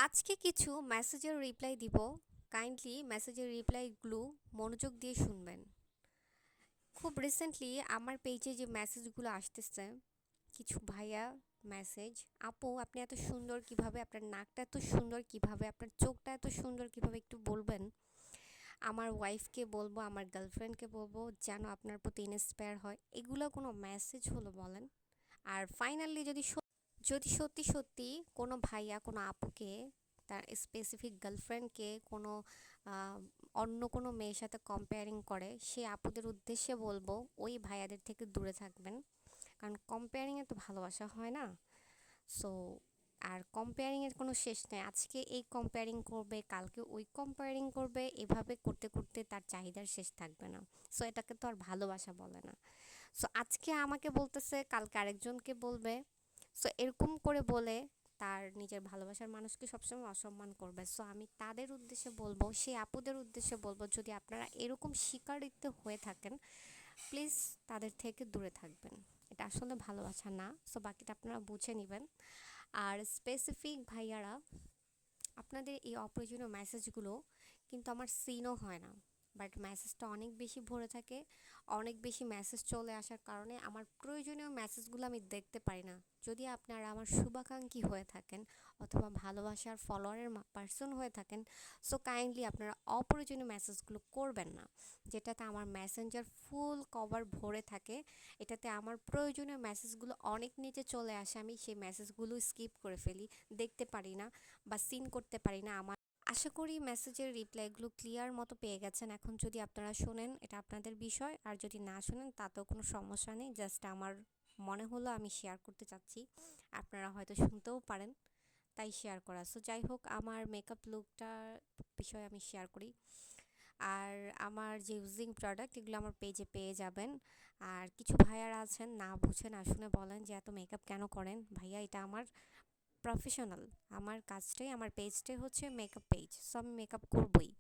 আজকে কিছু মেসেজের রিপ্লাই দিব। কাইন্ডলি মেসেজের রিপ্লাইগুলো মনোযোগ দিয়ে শুনবেন। খুব রিসেন্টলি আমার পেজে যে মেসেজগুলো আসতেছে, কিছু ভাইয়া মেসেজ, আপু আপনি এত সুন্দর কিভাবে, আপনার নাকটা এত সুন্দর কিভাবে, আপনার চোখটা এত সুন্দর কিভাবে একটু বলবেন। আমার ওয়াইফকে বলবো, আমার গার্লফ্রেন্ডকে বলবো যেন আপনার প্রতি ইন্সপায়ার হয়। এগুলো কোনো মেসেজ হলো বলেন? আর ফাইনালি যদি সত্যি সত্যি কোনো ভাইয়া কোনো আপুকে, তার স্পেসিফিক গার্লফ্রেন্ডকে কোনো আহ, অন্য কোনো মেয়ের সাথে কম্পেয়ারিং করে, সে আপুদের উদ্দেশ্যে বলবো ওই ভাইয়াদের থেকে দূরে থাকবেন। কারণ কম্পেয়ারিংয়ে তো ভালোবাসা হয় না। সো আর কম্পেয়ারিংয়ের কোনো শেষ নেই। আজকে এই কম্পেয়ারিং করবে, কালকে ওই কম্পেয়ারিং করবে, এভাবে করতে করতে তার চাহিদার শেষ থাকবে না। সো এটাকে তো আর ভালোবাসা বলে না। সো আজকে আমাকে বলতেছে, কালকে আরেকজনকে বলবে। সো এরকম করে বলে তার নিজের ভালোবাসার মানুষকে সবসময় অসম্মান করবে। সো আমি তাদের উদ্দেশ্যে বলবো, সেই আপুদের উদ্দেশ্যে বলবো, যদি আপনারা এরকম শিকারিত্ব হয়ে থাকেন, প্লিজ তাদের থেকে দূরে থাকবেন। এটা আসলে ভালোবাসা না। সো বাকিটা আপনারা বুঝে নেবেন। আর স্পেসিফিক ভাইয়ারা, আপনাদের এই অপ্রয়োজনীয় মেসেজগুলো কিন্তু আমার সিনও হয় না, বাট মেসেজটা অনেক বেশি ভরে থাকে। অনেক বেশি মেসেজ চলে আসার কারণে আমার প্রয়োজনীয় মেসেজগুলো আমি দেখতে পারি না। যদি আপনারা আমার শুভাকাঙ্ক্ষী হয়ে থাকেন অথবা ভালোবাসার ফলোয়ারের পার্সন হয়ে থাকেন, সো কাইন্ডলি আপনারা অপ্রয়োজনীয় মেসেজগুলো করবেন না, যেটাতে আমার মেসেঞ্জার ফুল কভার ভরে থাকে। এটাতে আমার প্রয়োজনীয় মেসেজগুলো অনেক নিচে চলে আসে, আমি সেই মেসেজগুলো স্কিপ করে ফেলি, দেখতে পারি না বা সিন করতে পারি না। আশা করি মেসেজের রিপ্লাইগুলো ক্লিয়ার মতো পেয়ে গেছেন। এখন যদি আপনারা শোনেন এটা আপনাদের বিষয়, আর যদি না শোনেন তাতেও কোনো সমস্যা নেই। জাস্ট আমার মনে হলো আমি শেয়ার করতে চাচ্ছি, আপনারা হয়তো শুনতেও পারেন, তাই শেয়ার করা। সো যাই হোক, আমার মেকআপ লুকটার বিষয়ে আমি শেয়ার করি। আর আমার যে ইউজিং প্রোডাক্ট, এগুলো আমার পেজে পেয়ে যাবেন। আর কিছু ভাইয়ারা আছেন না বুঝে না শুনে বলেন যে এত মেকআপ কেন করেন ভাইয়া, এটা আমার প্রফেশনাল, আমার কাজটাই, আমার পেজটাই হচ্ছে মেকআপ পেজ। সো আমি মেকআপ করবই।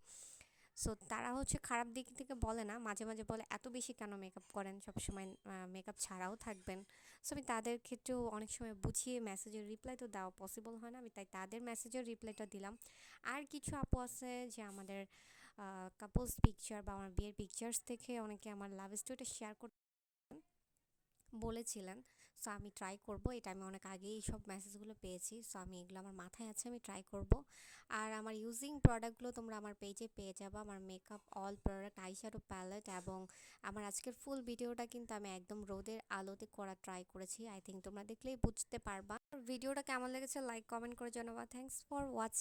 সো তারা হচ্ছে খারাপ দিক থেকে বলে না, মাঝে মাঝে বলে এত বেশি কেন মেকআপ করেন, সবসময় মেকআপ ছাড়াও থাকবেন। সো আমি তাদের ক্ষেত্রেও অনেক সময় বুঝিয়ে মেসেজের রিপ্লাই তো দেওয়া পসিবল হয় না, আমি তাই তাদের মেসেজের রিপ্লাইটা দিলাম। আর কিছু আপু আছে যে আমাদের কাপলস পিকচার বা আমার বিয়ের পিকচার্স দেখে অনেকে আমার লাভ স্টোরিটা শেয়ার করতে বলেছিলেন। সো আমি ট্রাই করব, এটা আমি অনেক আগেই সব মেসেজগুলো পেয়েছি। সো আমি এগুলো আমার মাথায় আছে, আমি ট্রাই করব। আর আমার ইউজিং প্রোডাক্টগুলো তোমরা আমার পেজে পেয়ে যাবে। আমার makeup all product, eyeshadow palette, এবং আমার আজকের ফুল ভিডিওটা কিন্তু আমি একদম রোদের আলোতে করা ট্রাই করেছি। আই থিঙ্ক তোমরা দেখলেই বুঝতে পারবা। ভিডিওটা কেমন লেগেছে লাইক কমেন্ট করে জানাবা। Thanks for watching.